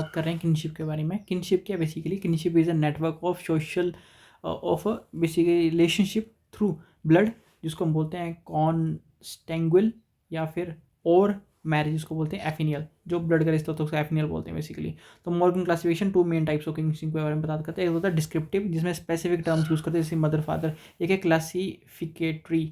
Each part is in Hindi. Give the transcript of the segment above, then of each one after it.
बात कर रहे हैं किनशिप के बारे में। किनशिप क्या basically, kinship is a network of social of basically relationship through blood, जिसको हम बोलते हैं कॉन्स्टेंगुअल या फिर और मैरिज जिसको बोलते हैं एफिनियल। जो ब्लड का रिश्ता होता है उसको एफिनियल बोलते हैं बेसिकली। तो Morgan classification two main types of kinship के बारे में बात करते हैं। एक होता है डिस्क्रिप्टिव, जिसमें स्पेसिफिक टर्म्स यूज़ करते हैं जैसे मदर फादर। एक है क्लासिफिकेटरी,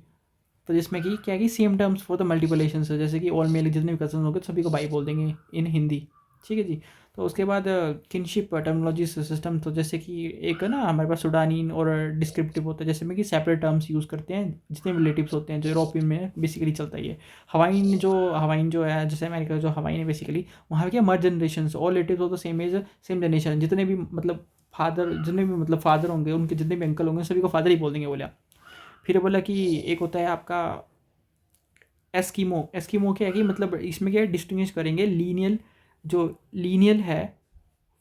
तो जिसमें कि क्या है कि सेम टर्म्स फॉर द मल्टीपलेशन है, जैसे कि ऑल मेल जितने भी कजन होंगे सभी को भाई बोल देंगे इन हिंदी, ठीक है जी। तो उसके बाद किनशिप टर्मिनोलॉजी सिस्टम, तो जैसे कि एक ना हमारे पास सुडानीन और डिस्क्रिप्टिव होता है, जैसे में कि सेपरेट टर्म्स यूज़ करते हैं जितने रिलेटिव्स होते हैं, जो यूरोपियन में बेसिकली चलता है ये। हवाइन जो है, जैसे अमेरिका जो हवाइन है बेसिकली, वहाँ पे क्या मर्ज जनरेशन, ऑल रिलेटिव्स हो तो सेम एज सेम जनरेशन, जितने भी मतलब फादर होंगे, उनके जितने भी अंकल होंगे सभी को फादर ही बोल देंगे बोला। फिर बोला कि एक होता है आपका एस्कीमो। एस्कीमो क्या है कि मतलब इसमें क्या डिस्टिंग्विश करेंगे लीनियल, जो लीनियल है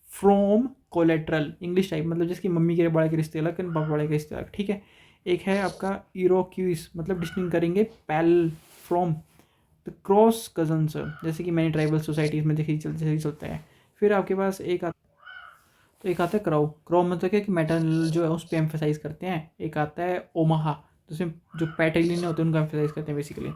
फ्रॉम कोलेट्रल, इंग्लिश टाइप, मतलब जिसकी मम्मी के बड़े के रिश्ते अलग पापा बड़े के रिश्ते अलग, ठीक है। एक है आपका इरोक्यूस, मतलब डिस्टिंग करेंगे पैल फ्रॉम द क्रॉस कजन्स, जैसे कि मैनी ट्राइबल सोसाइटीज़ में देखिए चलता है। फिर आपके पास एक आता है क्राउ। क्राउ मतलब क्या कि मेटर्नल जो है उस पर एम्फेसाइज करते हैं। एक आता है ओमाहा, जिसमें जो पैटेलियन होते हैं उनको एम्फेसाइज करते हैं बेसिकली,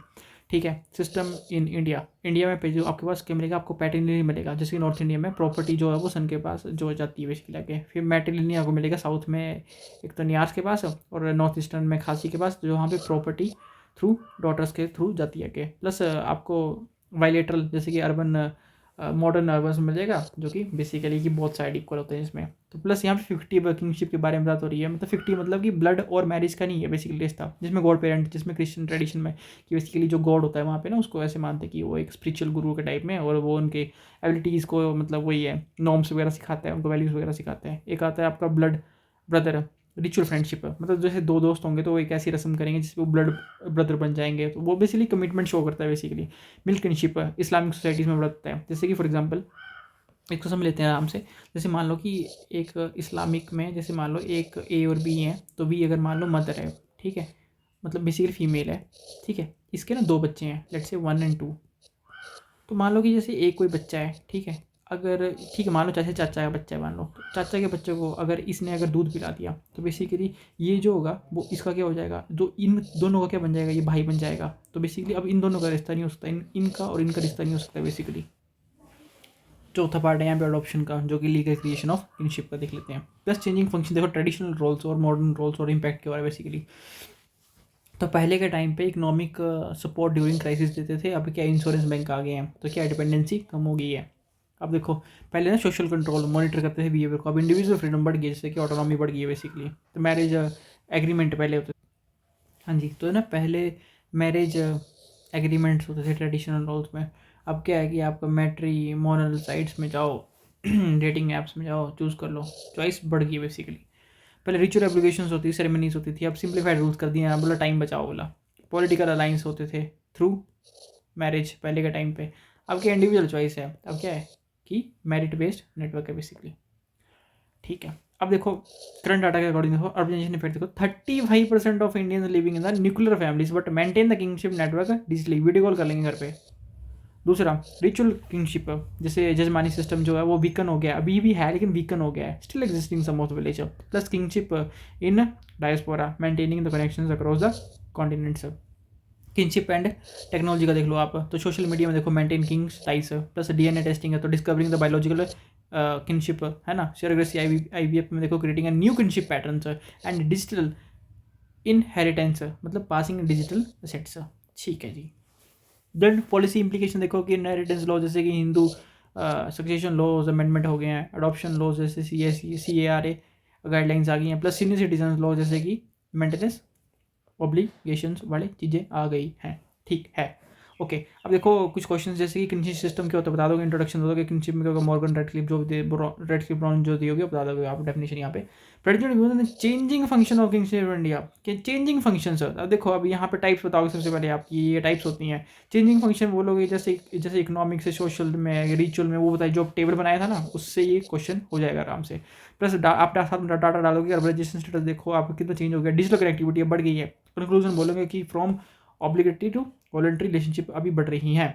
ठीक है। सिस्टम इन इंडिया, इंडिया में जो आपके पास क्या मिलेगा, आपको पैटेलियन मिलेगा, जैसे कि नॉर्थ इंडिया में प्रॉपर्टी जो है वो सन के पास जो जाती है बेसिकली आगे। फिर मैटेलियन आपको मिलेगा साउथ में, एक तो नियार्स के पास और नॉर्थ ईस्टर्न में खासी के पास, जो वहाँ पे प्रॉपर्टी थ्रू डॉटर्स के थ्रू जाती है आगे। प्लस आपको वायलेटरल, जैसे कि अर्बन मॉडर्न अर्बस मिल जाएगा, जो कि बेसिकली कि बहुत साइड इक्वल होते हैं इसमें। तो प्लस यहाँ पे 50 वर्किंगशिप के बारे में बात हो रही है, मतलब 50 मतलब कि ब्लड और मैरिज का नहीं है बेसिकली रिश्ता, जिसमें गॉड पेरेंट, जिसमें क्रिश्चियन ट्रेडिशन में कि बेसिकली जो गॉड होता है वहाँ पे ना उसको ऐसे मानते हैं कि वो एक स्पिरिचुअल गुरु के टाइप में, और वो उनके एबिलिटीज़ को मतलब वही है नॉर्म्स वगैरह सिखाता है, उनको वैल्यूज़ वगैरह सिखाते हैं। एक आता है आपका ब्लड ब्रदर रिचुअल फ्रेंडशिप, मतलब जैसे दो दोस्त होंगे तो वो एक ऐसी रस्म करेंगे जिसमें वो ब्लड ब्रदर बन जाएंगे, तो वो बेसिकली कमिटमेंट शो करता है basically. Milk kinship Islamic societies में बढ़ता है, जैसे कि फॉर एग्जांपल एक तो समझ लेते हैं आराम से। जैसे मान लो कि एक इस्लामिक में, जैसे मान लो एक ए और बी हैं, तो बी अगर मान लो मदर है, ठीक है, मतलब बेसिकली फीमेल है, ठीक है। इसके ना दो बच्चे हैं, लेट्स से 1 और 2। तो मान लो कि जैसे एक कोई बच्चा है, ठीक है, अगर ठीक है मान लो जैसे चाचा का बच्चा है, मान लो तो चाचा के बच्चे को अगर इसने अगर दूध पिला दिया, तो बेसिकली ये जो होगा वो इसका क्या हो जाएगा, जो इन दोनों का क्या बन जाएगा, ये भाई बन जाएगा। तो बेसिकली अब इन दोनों का रिश्ता नहीं हो सकता, इनका और इनका रिश्ता नहीं हो सकता बेसिकली। चौथा पार्ट है यहाँ पे अडॉप्शन का, जो कि लीगल क्रिएशन ऑफ किनशिप का देख लेते हैं। प्लस चेंजिंग फंक्शन देखो, ट्रेडिशनल रोल्स और मॉडर्न रोल्स और इम्पैक्ट के बारे में बेसिकली। तो पहले के टाइम पे इकोनॉमिक सपोर्ट ड्यूरिंग क्राइसिस देते थे, अब क्या इंश्योरेंस बैंक आ गए हैं, तो क्या डिपेंडेंसी कम हो गई है। अब देखो पहले ना सोशल कंट्रोल मॉनिटर करते थे बिहेवियर को, अब इंडिविजुअल फ्रीडम बढ़ गई है, जैसे कि ऑटोनॉमी बढ़ गई है बेसिकली। तो मैरिज एग्रीमेंट पहले होते थे, हाँ जी, तो ना पहले मैरिज एग्रीमेंट्स होते थे ट्रेडिशनल रोल्स में। अब क्या है कि आप मैट्रिमोनियल साइट्स में जाओ, डेटिंग ऐप्स में जाओ, चूज़ कर लो, चॉइस बढ़ गई है बेसिकली। पहले रिचुअल एप्लीकेशंस होती थी, सेरेमनीज होती थी, अब सिंप्लीफाइड रूल्स कर दिए हैं, बोला टाइम बचाओ बोला। पॉलिटिकल अलाइंस होते थे थ्रू मैरिज पहले के टाइम पे, अब क्या इंडिविजुअल चॉइस है, अब क्या है कि मेरिट बेस्ड नेटवर्क है बेसिकली, ठीक है। अब देखो करंट डाटा के अकॉर्डिंग देखो, अर्बनाइजेशन इफेक्ट देखो, 35% of Indians living in the nuclear families but maintain the kingship network digitally, video call कर लेंगे घर पे। दूसरा रिचुअल किंगशिप, जैसे जजमानी सिस्टम जो है वो वीकन हो गया, अभी भी है लेकिन वीकन हो गया है, still existing some of the village. Plus kinship in diaspora maintaining the connections across the continents. Kinship and technology का देख लो आप, तो सोशल मीडिया में देखो maintain kings ties, plus DNA testing है, तो डिस्कवरिंग द बायोलॉजिकल किनशिप है ना। शेयरग्रेसी आईवीएफ में देखो creating new kinship patterns and digital inheritance, मतलब पासिंग डिजिटल असेट्स, ठीक है जी। देन पॉलिसी इंप्लीकेशन देखो कि इनहेरिटेंस लॉ, जैसे कि हिंदू सक्सेशन लॉज अमेंडमेंट हो गए हैं, अडॉप्शन लॉज जैसे CARA गाइडलाइंस आ गई हैं, प्लस सीनियर सिटीजन लॉ जैसे कि मेंटेनेंस ऑब्लिगेशंस वाली चीज़ें आ गई हैं, ठीक है। ओके, अब देखो कुछ क्वेश्चन, जैसे कि किनशिप सिस्टम क्या होता है बता दोगे, इंट्रोडक्शन दे दोगे, किनशिप में क्या होगा, मॉर्गन रेडक्लिफ जो रेडक्लिफ ब्राउन जो दी होगी बता दोगे आप डेफिनेशन यहाँ पे। Predicted changing function of kingship India के चेंजिंग फंक्शन सर। अब देखो अब यहाँ पे टाइप्स बताओगे सबसे पहले आपकी, ये टाइप्स होती हैं। चेंजिंग फंक्शन बोलोगे जैसे इकोनॉमिक से सोशल में रिचुअल में, वो बताइए जो टेबल बनाया था ना उससे ये क्वेश्चन हो जाएगा आराम से। प्लस आप साथ में डाटा डालोगे, अर्बनाइजेशन स्टेटस देखो आप कितना चेंज हो गया, डिजिटल कनेक्टिविटी बढ़ गई है। कंक्लूजन बोलोगे कि from obligatory to voluntary relationship अभी बढ़ रही हैं।